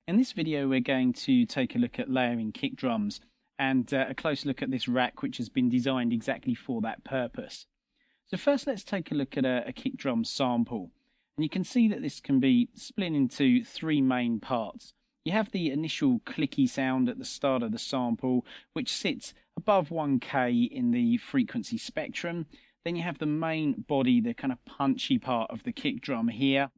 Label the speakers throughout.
Speaker 1: In this video we're going to take a look at layering kick drums and a close look at this rack which has been designed exactly for that purpose. So first let's take a look at a kick drum sample, and you can see that this can be split into three main parts. You have the initial clicky sound at the start of the sample, which sits above 1K in the frequency spectrum. Then you have the main body, the kind of punchy part of the kick drum here.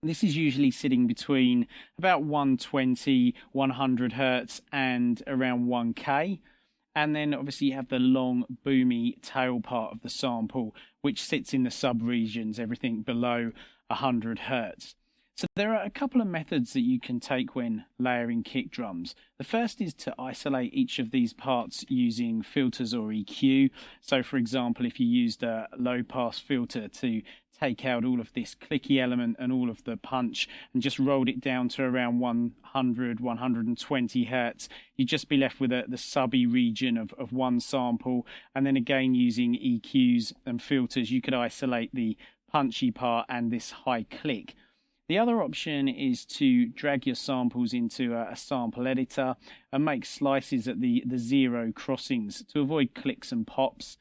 Speaker 1: This is usually sitting between about 120, 100 Hertz and around 1K. And then obviously you have the long boomy tail part of the sample, which sits in the sub-regions, everything below 100 Hertz. So there are a couple of methods that you can take when layering kick drums. The first is to isolate each of these parts using filters or EQ. So for example, if you used a low pass filter to take out all of this clicky element and all of the punch and just rolled it down to around 100, 120 Hertz, you'd just be left with the subby region of one sample. And then again, using EQs and filters, you could isolate the punchy part and this high click. The other option is to drag your samples into a sample editor and make slices at the zero crossings to avoid clicks and pops.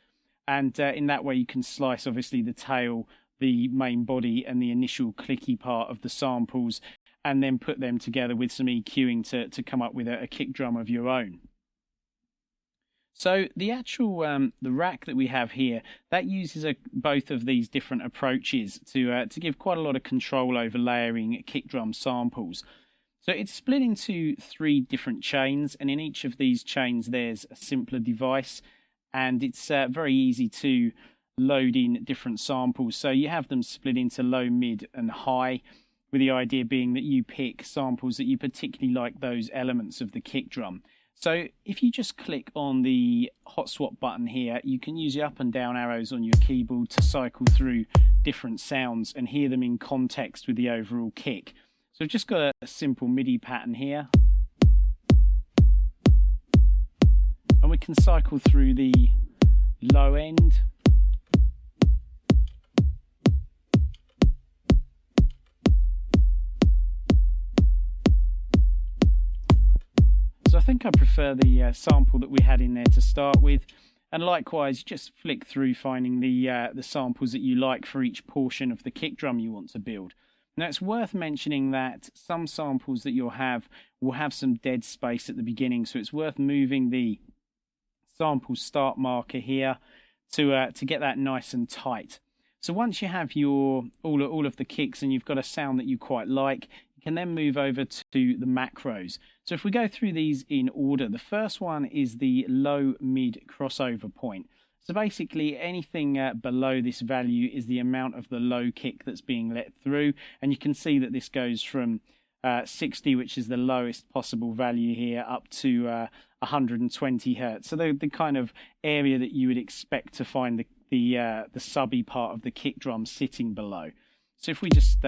Speaker 1: And in that way you can slice obviously the tail, the main body and the initial clicky part of the samples, and then put them together with some EQing to come up with a kick drum of your own. So the actual the rack that we have here, that uses both of these different approaches to give quite a lot of control over layering kick drum samples. So it's split into three different chains, and in each of these chains there's a simpler device, and it's very easy to load in different samples. So you have them split into low, mid and high, with the idea being that you pick samples that you particularly like those elements of the kick drum. So if you just click on the hot swap button here, you can use the up and down arrows on your keyboard to cycle through different sounds and hear them in context with the overall kick. So I've just got a simple MIDI pattern here, and we can cycle through the low end. So I think I prefer the sample that we had in there to start with, and likewise just flick through finding the samples that you like for each portion of the kick drum you want to build. Now it's worth mentioning that some samples that you'll have will have some dead space at the beginning, so it's worth moving the sample start marker here to get that nice and tight. So once you have your all of the kicks and you've got a sound that you quite like, you can then move over to the macros. So if we go through these in order, the first one is the low mid crossover point. So basically anything below this value is the amount of the low kick that's being let through, and you can see that this goes from 60, which is the lowest possible value here, up to 120 Hertz. So the kind of area that you would expect to find the subby part of the kick drum sitting below. So if we just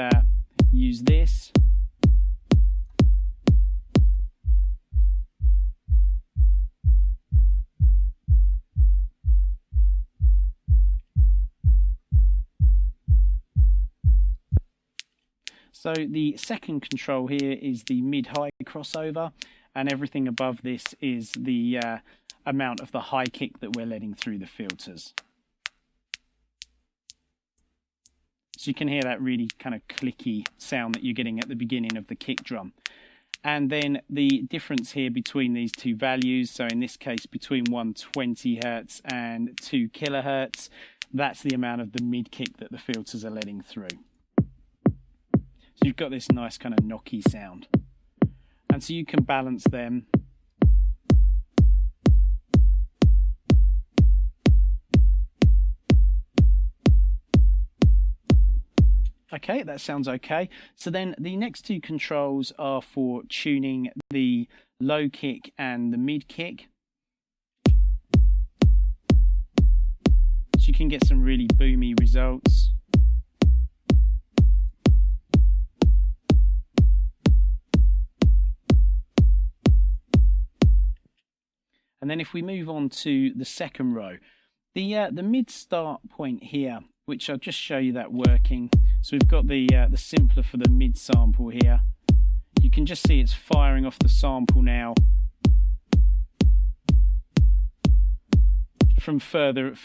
Speaker 1: use this, so the second control here is the mid-high crossover, and everything above this is the amount of the high kick that we're letting through the filters. So you can hear that really kind of clicky sound that you're getting at the beginning of the kick drum. And then the difference here between these two values, so in this case between 120 Hertz and 2 kilohertz, that's the amount of the mid kick that the filters are letting through. So you've got this nice kind of knocky sound. And so you can balance them. Okay, that sounds okay. So then the next two controls are for tuning the low kick and the mid kick. So you can get some really boomy results. And then if we move on to the second row, the mid start point here, which I'll just show you that working. So we've got the simpler for the mid sample here. You can just see it's firing off the sample now from further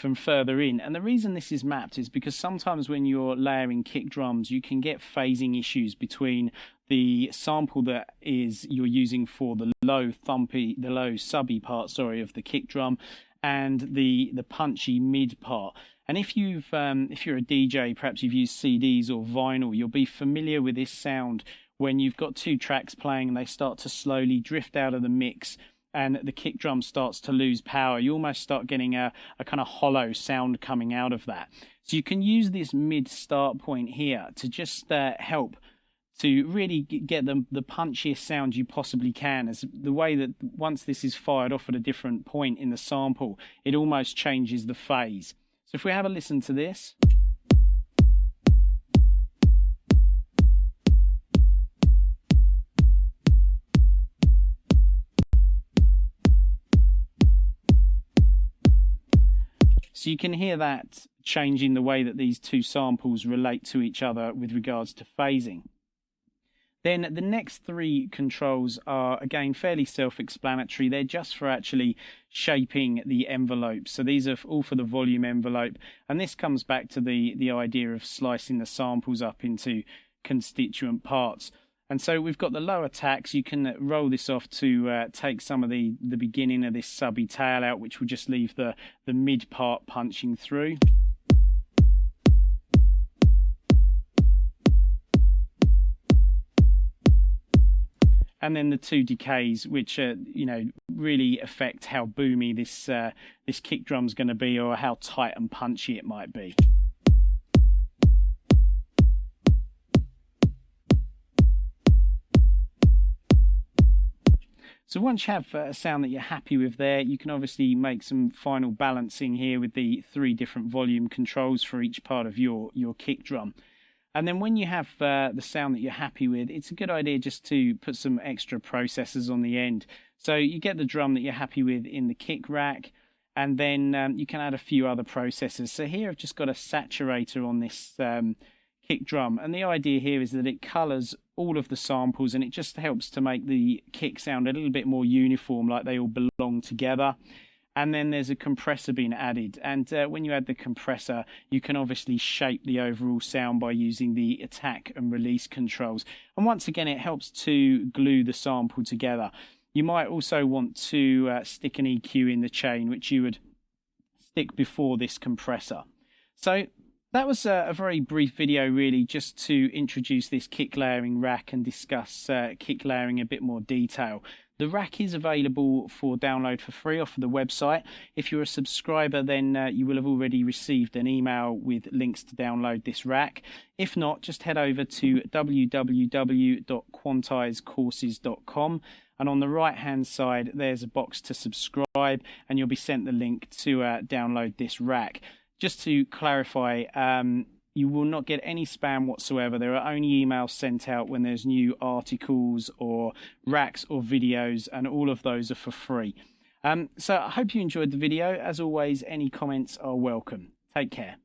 Speaker 1: in. And the reason this is mapped is because sometimes when you're layering kick drums, you can get phasing issues between the sample that you're using for the low subby part, of the kick drum, and the punchy mid part. And if you're a DJ, perhaps you've used CDs or vinyl, you'll be familiar with this sound when you've got two tracks playing and they start to slowly drift out of the mix and the kick drum starts to lose power. You almost start getting a kind of hollow sound coming out of that. So you can use this mid start point here to just help to really get the punchiest sound you possibly can, as the way that once this is fired off at a different point in the sample, it almost changes the phase. So if we have a listen to this. So you can hear that changing the way that these two samples relate to each other with regards to phasing. Then the next three controls are, again, fairly self-explanatory. They're just for actually shaping the envelope. So these are all for the volume envelope. And this comes back to the idea of slicing the samples up into constituent parts. And so we've got the lower tax. You can roll this off to take some of the beginning of this subby tail out, which will just leave the mid part punching through. And then the two decays, which really affect how boomy this kick drum's going to be, or how tight and punchy it might be. So once you have a sound that you're happy with there, you can obviously make some final balancing here with the three different volume controls for each part of your kick drum. And then when you have the sound that you're happy with, it's a good idea just to put some extra processors on the end. So you get the drum that you're happy with in the kick rack, and then you can add a few other processors. So here I've just got a saturator on this kick drum, and the idea here is that it colors all of the samples, and it just helps to make the kick sound a little bit more uniform, like they all belong together. And then there's a compressor being added, and when you add the compressor, you can obviously shape the overall sound by using the attack and release controls. And once again, it helps to glue the sample together. You might also want to stick an EQ in the chain, which you would stick before this compressor. So that was a very brief video, really, just to introduce this kick layering rack and discuss kick layering in a bit more detail. The rack is available for download for free off of the website. If you're a subscriber, then you will have already received an email with links to download this rack. If not, just head over to www.quantizecourses.com, and on the right hand side there's a box to subscribe, and you'll be sent the link to download this rack. Just to clarify, you will not get any spam whatsoever. There are only emails sent out when there's new articles or racks or videos, and all of those are for free. So I hope you enjoyed the video. As always, any comments are welcome. Take care.